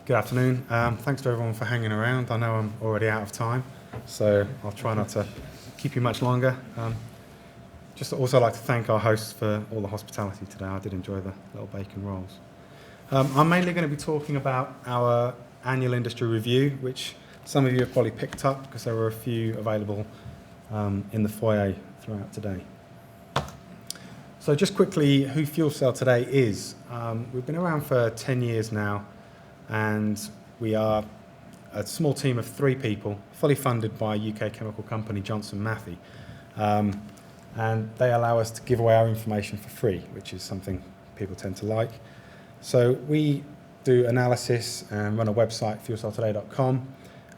Good afternoon. Thanks to everyone for hanging around. I know I'm already out of time, so I'll try not to keep you much longer. Just also like to thank our hosts for all the hospitality today. I did enjoy the little bacon rolls. I'm mainly going to be talking about our annual industry review, which some of you have probably picked up because there were a few available in the foyer throughout today. So just quickly, who Fuel Cell today is. We've been around for 10 years now, and we are a small team of 3 people, fully funded by UK chemical company Johnson Matthey. And they allow us to give away our information for free, which is something people tend to like. So we do analysis and run a website, fuelcelltoday.com,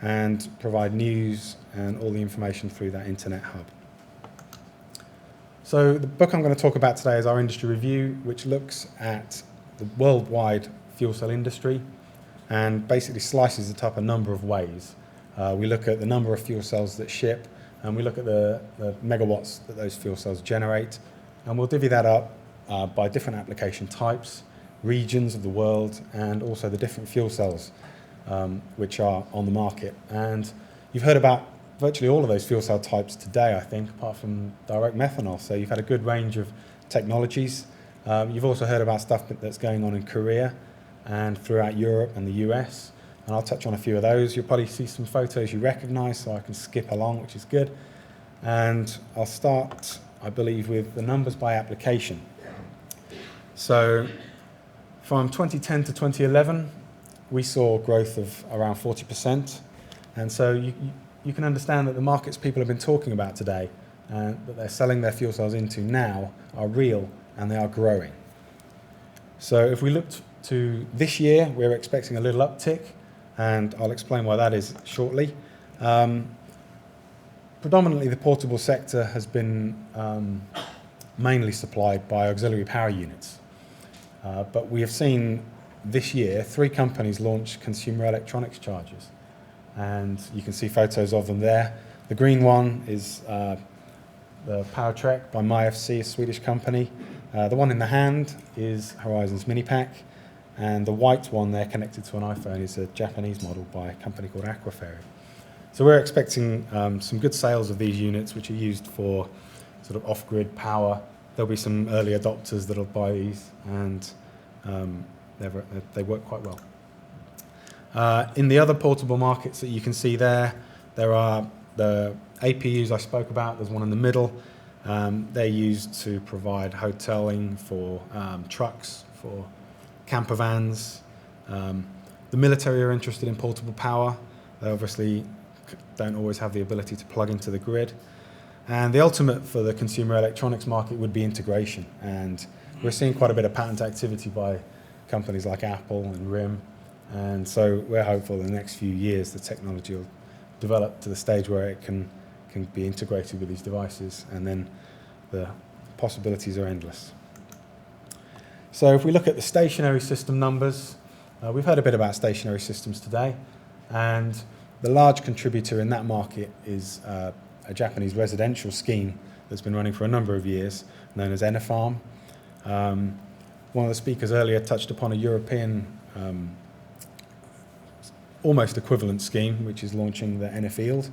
and provide news and all the information through that internet hub. So the book I'm going to talk about today is our industry review, which looks at the worldwide fuel cell industry and basically slices it up a number of ways. We look at the number of fuel cells that ship, and we look at the megawatts that those fuel cells generate, and we'll divvy that up by different application types, regions of the world, and also the different fuel cells which are on the market. And you've heard about virtually all of those fuel cell types today, I think, apart from direct methanol. So you've had a good range of technologies. You've also heard about stuff that's going on in Korea and throughout Europe and the US. And I'll touch on a few of those. You'll probably see some photos you recognize, so I can skip along, which is good. And I'll start, I believe, with the numbers by application. So from 2010 to 2011, we saw growth of around 40%. And so you can understand that the markets people have been talking about today that they're selling their fuel cells into now are real and they are growing. So if we looked to this year, we're expecting a little uptick, and I'll explain why that is shortly. Predominantly the portable sector has been mainly supplied by auxiliary power units. But we have seen this year 3 companies launch consumer electronics chargers. And you can see photos of them there. The green one is the PowerTrek by MyFC, a Swedish company. The one in the hand is Horizon's Minipack. And the white one there connected to an iPhone is a Japanese model by a company called Aquaferry. So we're expecting some good sales of these units, which are used for sort of off-grid power. There'll be some early adopters that'll buy these, and they work quite well. In the other portable markets that you can see there are the APUs I spoke about. There's one in the middle. They're used to provide hoteling for trucks, for camper vans. The military are interested in portable power. They obviously don't always have the ability to plug into the grid. And the ultimate for the consumer electronics market would be integration. And we're seeing quite a bit of patent activity by companies like Apple and RIM. And so we're hopeful in the next few years the technology will develop to the stage where it can be integrated with these devices, and then the possibilities are endless. So if we look at the stationary system numbers, we've heard a bit about stationary systems today, and the large contributor in that market is a Japanese residential scheme that's been running for a number of years, known as Enerfarm. One of the speakers earlier touched upon a European almost equivalent scheme, which is launching the Enerfield,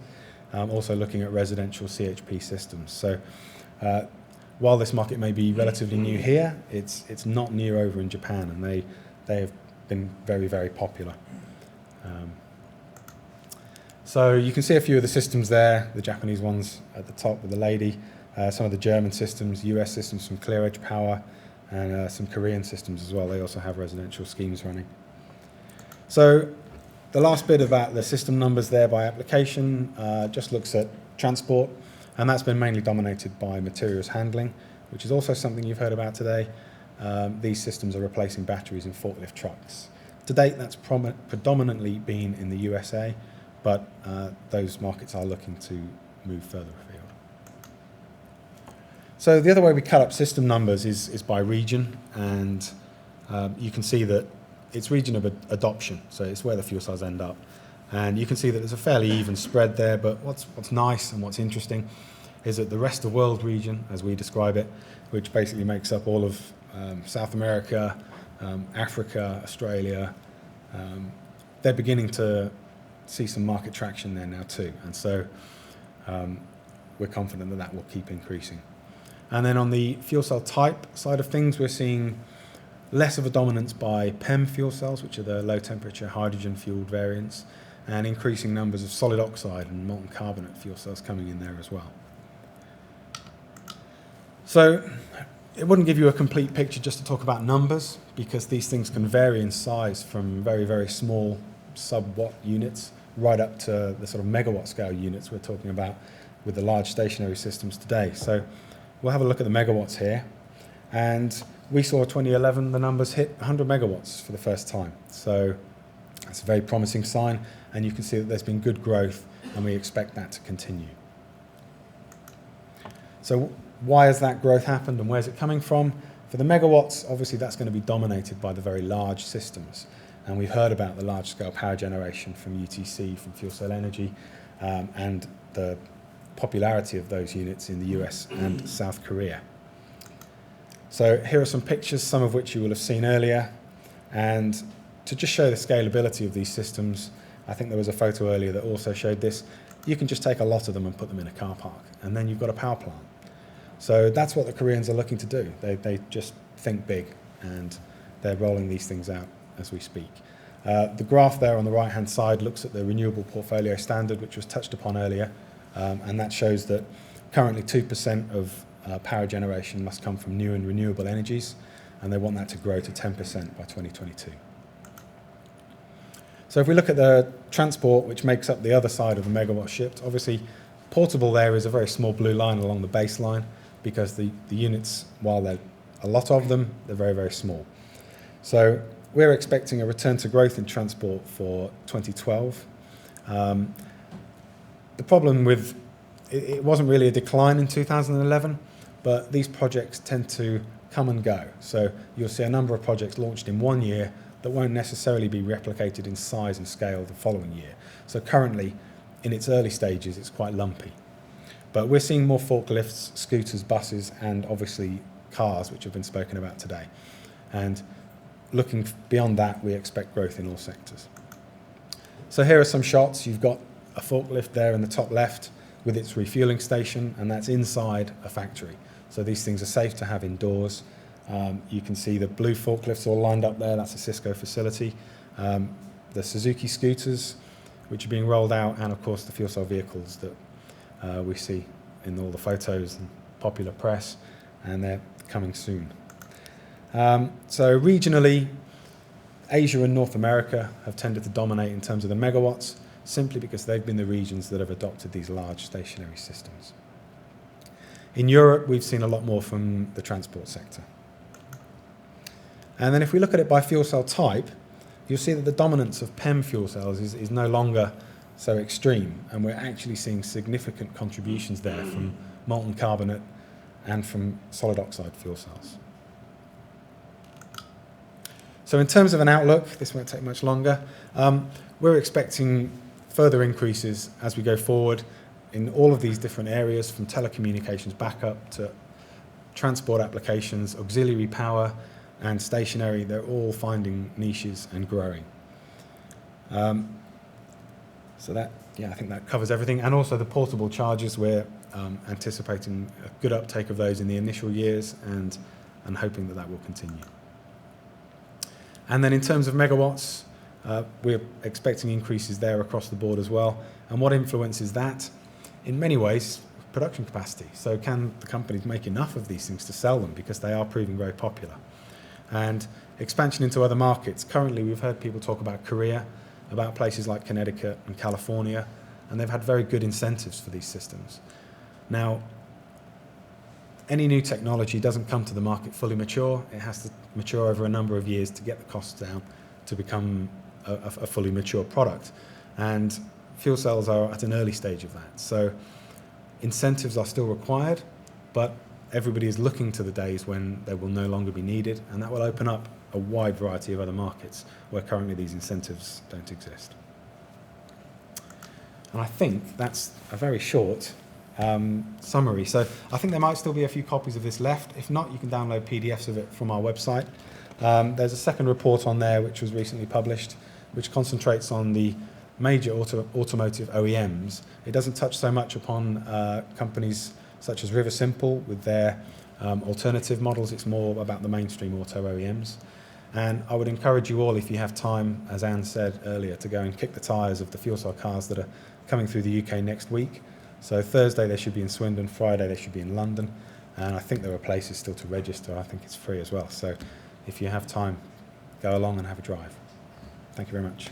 also looking at residential CHP systems. So while this market may be relatively new here, it's not new over in Japan, and they have been very, very popular. So you can see a few of the systems there, the Japanese ones at the top with the lady, some of the German systems, US systems from Clear Edge Power, and some Korean systems as well. They also have residential schemes running. So the last bit about the system numbers there by application just looks at transport, and that's been mainly dominated by materials handling, which is also something you've heard about today. These systems are replacing batteries in forklift trucks. To date, that's predominantly been in the USA, but those markets are looking to move further afield. So the other way we cut up system numbers is by region, and you can see that it's region of adoption, so it's where the fuel cells end up. And you can see that there's a fairly even spread there, but what's nice and what's interesting is that the rest of the world region, as we describe it, which basically makes up all of South America, Africa, Australia, they're beginning to see some market traction there now too. And so we're confident that that will keep increasing. And then on the fuel cell type side of things, we're seeing less of a dominance by PEM fuel cells, which are the low temperature hydrogen fueled variants, and increasing numbers of solid oxide and molten carbonate fuel cells coming in there as well. So it wouldn't give you a complete picture just to talk about numbers, because these things can vary in size from very, very small sub-watt units right up to the sort of megawatt scale units we're talking about with the large stationary systems today. So we'll have a look at the megawatts here. And we saw 2011, the numbers hit 100 megawatts for the first time. So that's a very promising sign. And you can see that there's been good growth, and we expect that to continue. So why has that growth happened, and where's it coming from? For the megawatts, obviously that's going to be dominated by the very large systems. And we've heard about the large-scale power generation from UTC, from Fuel Cell Energy, and the popularity of those units in the US and South Korea. So here are some pictures, some of which you will have seen earlier. And to just show the scalability of these systems, I think there was a photo earlier that also showed this. You can just take a lot of them and put them in a car park, and then you've got a power plant. So that's what the Koreans are looking to do. They just think big, and they're rolling these things out as we speak. The graph there on the right-hand side looks at the renewable portfolio standard, which was touched upon earlier, and that shows that currently 2% of power generation must come from new and renewable energies, and they want that to grow to 10% by 2022. So if we look at the transport, which makes up the other side of the megawatt shift, obviously portable there is a very small blue line along the baseline, because the units, while there are a lot of them, they're very, very small. So we're expecting a return to growth in transport for 2012. The problem with it wasn't really a decline in 2011, but these projects tend to come and go. So you'll see a number of projects launched in one year that won't necessarily be replicated in size and scale the following year. So currently, in its early stages, it's quite lumpy. But we're seeing more forklifts, scooters, buses, and obviously cars, which have been spoken about today. And looking beyond that, we expect growth in all sectors. So here are some shots. You've got a forklift there in the top left with its refueling station, and that's inside a factory. So these things are safe to have indoors. You can see the blue forklifts all lined up there. That's a Cisco facility. The Suzuki scooters, which are being rolled out, and of course the fuel cell vehicles that we see in all the photos and popular press, and they're coming soon. So regionally, Asia and North America have tended to dominate in terms of the megawatts, simply because they've been the regions that have adopted these large stationary systems. In Europe, we've seen a lot more from the transport sector. And then if we look at it by fuel cell type, you'll see that the dominance of PEM fuel cells is no longer so extreme, and we're actually seeing significant contributions there from molten carbonate and from solid oxide fuel cells. So in terms of an outlook, this won't take much longer, we're expecting further increases as we go forward in all of these different areas, from telecommunications backup to transport applications, auxiliary power, and stationary. They're all finding niches and growing. So that, I think that covers everything. And also the portable chargers, we're anticipating a good uptake of those in the initial years, and hoping that that will continue. And then in terms of megawatts, we're expecting increases there across the board as well. And what influences that? In many ways, production capacity. So can the companies make enough of these things to sell them, because they are proving very popular? And expansion into other markets. Currently, we've heard people talk about Korea, about places like Connecticut and California, and they've had very good incentives for these systems. Now, any new technology doesn't come to the market fully mature. It has to mature over a number of years to get the costs down to become a fully mature product. And fuel cells are at an early stage of that. So incentives are still required, but everybody is looking to the days when they will no longer be needed, and that will open up a wide variety of other markets where currently these incentives don't exist. And I think that's a very short summary. So I think there might still be a few copies of this left. If not, you can download PDFs of it from our website. There's a second report on there which was recently published, which concentrates on the major automotive OEMs. It doesn't touch so much upon companies such as River Simple with their alternative models. It's more about the mainstream auto OEMs. And I would encourage you all, if you have time, as Anne said earlier, to go and kick the tyres of the fuel cell cars that are coming through the UK next week. So Thursday they should be in Swindon, Friday they should be in London, and I think there are places still to register. I think it's free as well. So if you have time, go along and have a drive. Thank you very much.